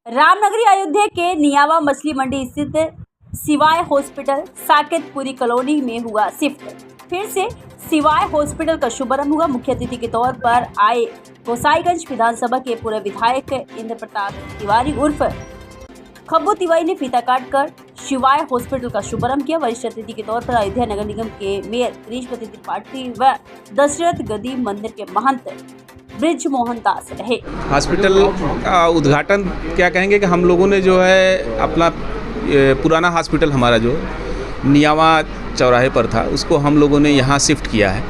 रामनगरी अयोध्या के नियावा मछली मंडी स्थित सिवाय हॉस्पिटल साकेतपुरी कॉलोनी में हुआ शिफ्ट। फिर से सिवाय हॉस्पिटल का शुभारंभ हुआ। मुख्य अतिथि के तौर पर आए गोसाईगंज विधानसभा के पूर्व विधायक इंद्र प्रताप तिवारी उर्फ खब्बू तिवारी ने फीता काटकर शिवाय हॉस्पिटल का शुभारंभ किया। वरिष्ठ अतिथि के तौर पर अयोध्या नगर निगम के मेयर गिरीशपति त्रिपाठी व दशरथ गदी मंदिर के महंत ब्रिज मोहन दास रहे। हॉस्पिटल का उद्घाटन क्या कहेंगे कि हम लोगों ने जो है अपना पुराना हॉस्पिटल हमारा जो नियावा चौराहे पर था उसको हम लोगों ने यहाँ शिफ्ट किया है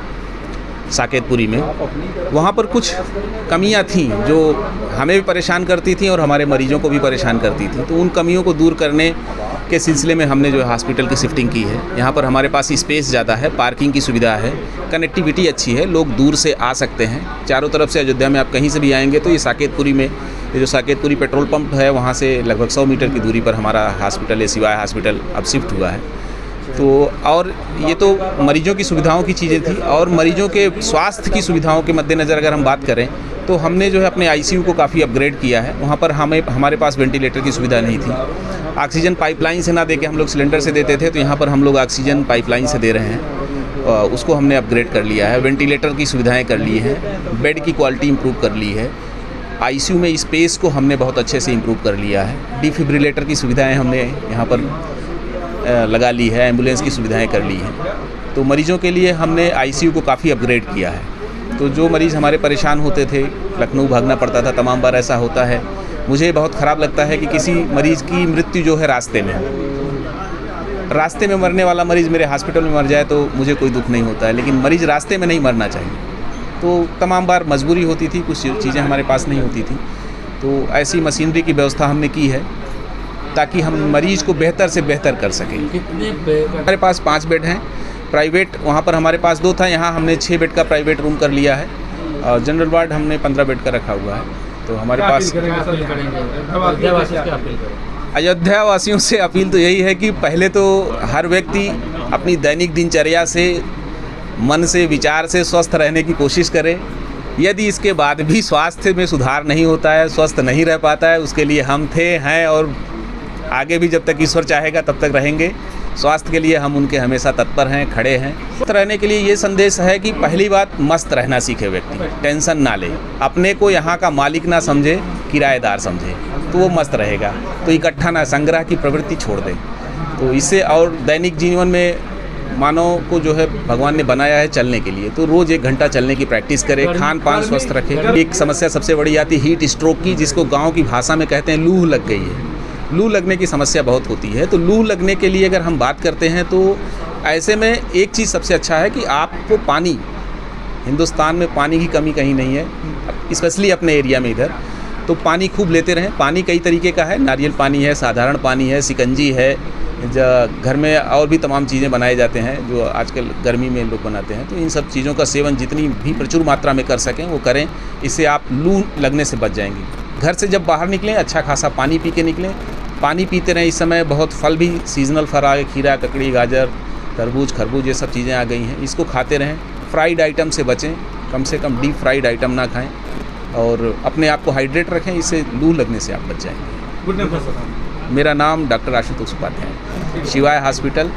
साकेतपुरी में। वहाँ पर कुछ कमियाँ थीं जो हमें भी परेशान करती थी और हमारे मरीजों को भी परेशान करती थी, तो उन कमियों को दूर करने के सिलसिले में हमने जो है हॉस्पिटल की शिफ्टिंग की है। यहाँ पर हमारे पास स्पेस ज़्यादा है, पार्किंग की सुविधा है, कनेक्टिविटी अच्छी है, लोग दूर से आ सकते हैं। चारों तरफ से अयोध्या में आप कहीं से भी आएंगे तो ये साकेतपुरी में ये जो साकेतपुरी पेट्रोल पंप है वहाँ से लगभग 100 मीटर की दूरी पर हमारा हॉस्पिटल है, सिवाय हॉस्पिटल अब शिफ्ट हुआ है। तो और ये तो मरीजों की सुविधाओं की चीज़ें थी, और मरीजों के स्वास्थ्य की सुविधाओं के मद्देनज़र अगर हम बात करें तो हमने जो है अपने आईसीयू को काफ़ी अपग्रेड किया है। वहाँ पर हमारे पास वेंटिलेटर की सुविधा नहीं थी, ऑक्सीजन पाइपलाइन से ना देके हम लोग सिलेंडर से देते थे, तो यहाँ पर हम लोग ऑक्सीजन पाइपलाइन से दे रहे हैं। उसको हमने अपग्रेड कर लिया है, वेंटिलेटर की सुविधाएँ कर ली हैं, बेड की क्वालिटी इम्प्रूव कर ली है, आईसीयू में स्पेस को हमने बहुत अच्छे से इम्प्रूव कर लिया है, डिफिब्रिलेटर की सुविधाएँ हमने यहाँ पर लगा ली है, एम्बुलेंस की सुविधाएं कर ली हैं। तो मरीजों के लिए हमने आईसीयू को काफ़ी अपग्रेड किया है। तो जो मरीज़ हमारे परेशान होते थे, लखनऊ भागना पड़ता था, तमाम बार ऐसा होता है। मुझे बहुत ख़राब लगता है कि किसी मरीज़ की मृत्यु जो है रास्ते में मरने वाला मरीज़ मेरे हॉस्पिटल में मर जाए तो मुझे कोई दुख नहीं होता है, लेकिन मरीज़ रास्ते में नहीं मरना चाहिए। तो तमाम बार मजबूरी होती थी, कुछ चीज़ें हमारे पास नहीं होती थी, तो ऐसी मशीनरी की व्यवस्था हमने की है ताकि हम मरीज़ को बेहतर से बेहतर कर सकें। हमारे पास 5 बेड हैं, प्राइवेट वहाँ पर हमारे पास 2 था, यहाँ हमने 6 बेड का प्राइवेट रूम कर लिया है, और जनरल वार्ड हमने 15 बेड का रखा हुआ है। तो हमारे पास अयोध्या वासियों से अपील तो यही है कि पहले तो हर व्यक्ति अपनी दैनिक दिनचर्या से, मन से, विचार से स्वस्थ रहने की कोशिश करे। यदि इसके बाद भी स्वास्थ्य में सुधार नहीं होता है, स्वस्थ नहीं रह पाता है, उसके लिए हम थे, हैं और आगे भी जब तक ईश्वर चाहेगा तब तक रहेंगे। स्वास्थ्य के लिए हम उनके हमेशा तत्पर हैं, खड़े हैं। स्वस्थ रहने के लिए ये संदेश है कि पहली बात मस्त रहना सीखे व्यक्ति, टेंशन ना ले, अपने को यहाँ का मालिक ना समझे, किराएदार समझे, तो वो मस्त रहेगा। तो इकट्ठा ना, संग्रह की प्रवृत्ति छोड़ दे। तो इससे और दैनिक जीवन में मानव को जो है भगवान ने बनाया है चलने के लिए, तो रोज़ 1 घंटा चलने की प्रैक्टिस करे, खान पान स्वस्थ रखे। एक समस्या सबसे बड़ी आती है हीट स्ट्रोक की, जिसको गाँव की भाषा में कहते हैं लू लग गई है। लू लगने की समस्या बहुत होती है। तो लू लगने के लिए अगर हम बात करते हैं तो ऐसे में एक चीज़ सबसे अच्छा है कि आपको पानी, हिंदुस्तान में पानी की कमी कहीं नहीं है, स्पेशली अपने एरिया में इधर, तो पानी खूब लेते रहें। पानी कई तरीके का है, नारियल पानी है, साधारण पानी है, शिकंजी है, घर में और भी तमाम चीज़ें बनाए जाते हैं जो आजकल गर्मी में लोग बनाते हैं। तो इन सब चीज़ों का सेवन जितनी भी प्रचुर मात्रा में कर सकें वो करें, इससे आप लू लगने से बच जाएंगे। घर से जब बाहर निकलें अच्छा खासा पानी पी के निकलें, पानी पीते रहें। इस समय बहुत फल भी सीजनल फल आ गए, खीरा, ककड़ी, गाजर, तरबूज, खरबूज, ये सब चीज़ें आ गई हैं, इसको खाते रहें। फ्राइड आइटम से बचें, कम से कम डीप फ्राइड आइटम ना खाएं, और अपने आप को हाइड्रेट रखें, इससे लू लगने से आप बच जाएंगे। मेरा नाम डॉक्टर आशुतोष उपाध्याय, शिवाय हॉस्पिटल।